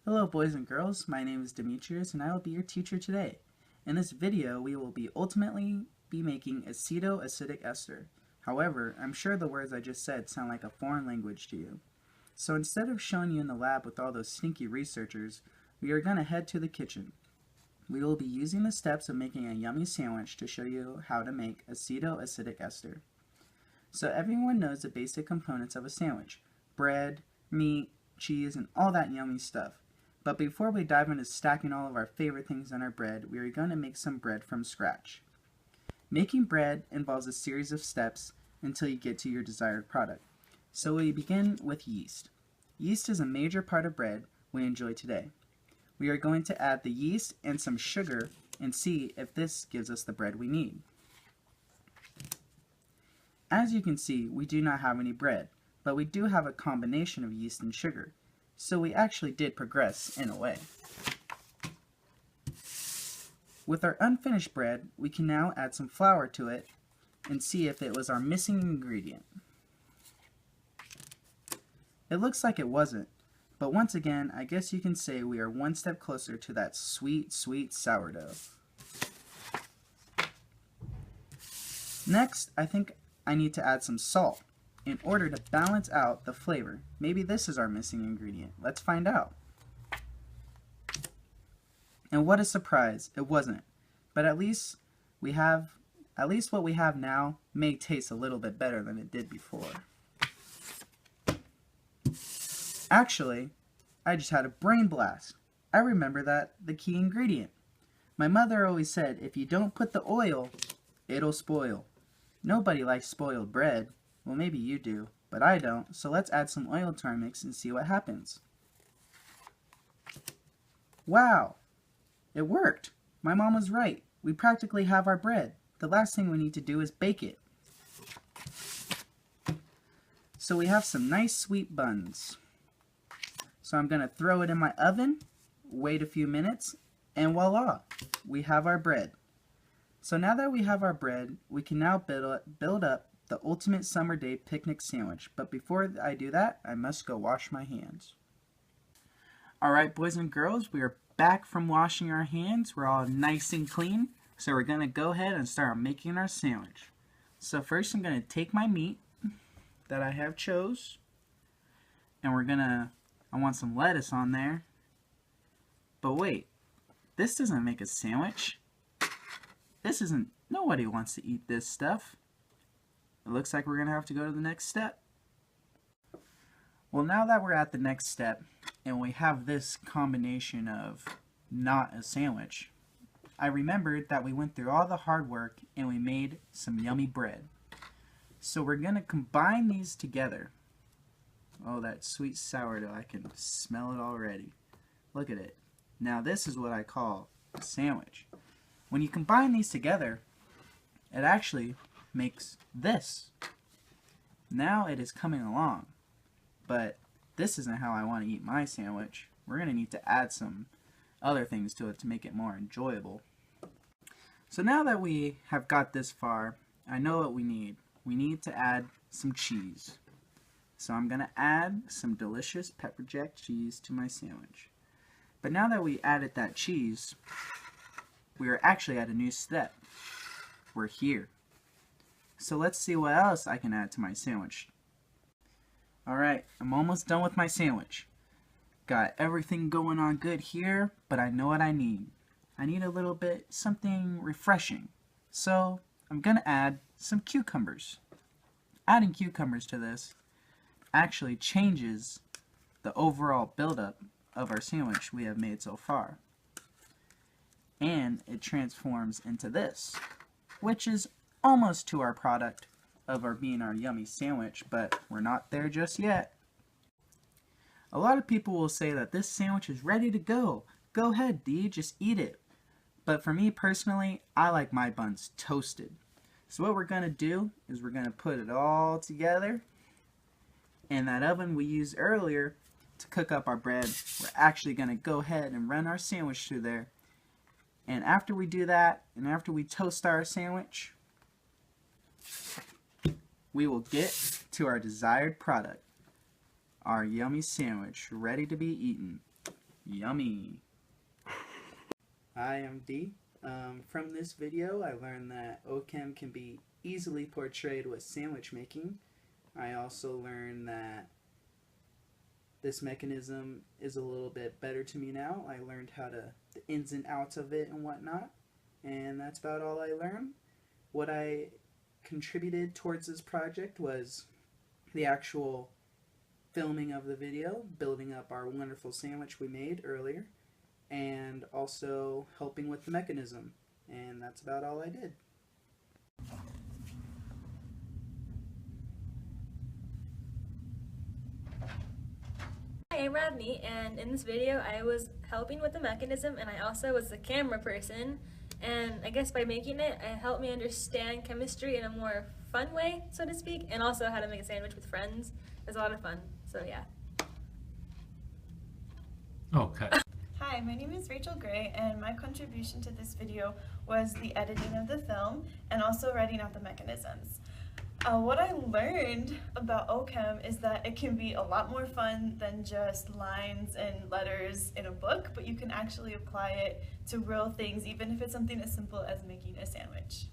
Hello boys and girls, my name is Demetrius and I will be your teacher today. In this video we will ultimately be making acetoacetic ester. However, I'm sure the words I just said sound like a foreign language to you. So instead of showing you in the lab with all those stinky researchers, we are going to head to the kitchen. We will be using the steps of making a yummy sandwich to show you how to make acetoacetic ester. So everyone knows the basic components of a sandwich: bread, meat, cheese, and all that yummy stuff. But before we dive into stacking all of our favorite things on our bread, we are going to make some bread from scratch. Making bread involves a series of steps until you get to your desired product. So we begin with yeast. Yeast is a major part of bread we enjoy today. We are going to add the yeast and some sugar and see if this gives us the bread we need. As you can see, we do not have any bread, but we do have a combination of yeast and sugar. So we actually did progress in a way. With our unfinished bread, we can now add some flour to it and see if it was our missing ingredient. It looks like it wasn't, but once again, I guess you can say we are one step closer to that sweet, sweet sourdough. Next, I think I need to add some salt in order to balance out the flavor. Maybe this is our missing ingredient. Let's find out. And what a surprise, it wasn't. But at least what we have now may taste a little bit better than it did before. Actually, I just had a brain blast. I remember the key ingredient. My mother always said, if you don't put the oil, it'll spoil. Nobody likes spoiled bread. Well, maybe you do, but I don't, so let's add some oil to our mix and see what happens. Wow! It worked! My mom was right. We practically have our bread. The last thing we need to do is bake it. So we have some nice sweet buns. So I'm going to throw it in my oven, wait a few minutes, and voila! We have our bread. So now that we have our bread, we can now build up the ultimate summer day picnic sandwich. But before I do that, I must go wash my hands. Alright boys and girls, we are back from washing our hands. We're all nice and clean. So we're going to go ahead and start making our sandwich. So first I'm going to take my meat that I have chose. And I want some lettuce on there. But wait, this doesn't make a sandwich. Nobody wants to eat this stuff. It looks like we're going to have to go to the next step. Well, now that we're at the next step, and we have this combination of not a sandwich, I remembered that we went through all the hard work and we made some yummy bread. So we're going to combine these together. Oh, that sweet sourdough, I can smell it already. Look at it. Now this is what I call a sandwich. When you combine these together, it actually makes this. Now it is coming along, but this isn't how I want to eat my sandwich. We're going to need to add some other things to it to make it more enjoyable. So now that we have got this far, I know what we need. We need to add some cheese. So I'm going to add some delicious pepper jack cheese to my sandwich. But now that we added that cheese, we are actually at a new step. We're here. So let's see what else I can add to my sandwich. Alright, I'm almost done with my sandwich. Got everything going on good here, but I know what I need. I need a little bit something refreshing. So I'm going to add some cucumbers. Adding cucumbers to this actually changes the overall buildup of our sandwich we have made so far. And it transforms into this, which is almost to our product of our yummy sandwich, but we're not there just yet. A lot of people will say that this sandwich is ready to go. Go ahead, D, just eat it. But for me personally, I like my buns toasted. So what we're going to do is we're going to put it all together. In that oven we used earlier to cook up our bread, we're actually going to go ahead and run our sandwich through there. And after we do that, and after we toast our sandwich, we will get to our desired product, our yummy sandwich ready to be eaten. Yummy! I am D. From this video, I learned that Ochem can be easily portrayed with sandwich making. I also learned that this mechanism is a little bit better to me now. I learned the ins and outs of it and whatnot, and that's about all I learned. What I contributed towards this project was the actual filming of the video, building up our wonderful sandwich we made earlier, and also helping with the mechanism, and that's about all I did. Hi, I'm Rodney, and in this video I was helping with the mechanism, and I also was the camera person, and I guess by making it, it helped me understand chemistry in a more fun way, so to speak, and also how to make a sandwich with friends. It was a lot of fun, so yeah. Okay. Hi, my name is Rachel Gray, and my contribution to this video was the editing of the film and also writing out the mechanisms. What I learned about Ochem is that it can be a lot more fun than just lines and letters in a book, but you can actually apply it to real things, even if it's something as simple as making a sandwich.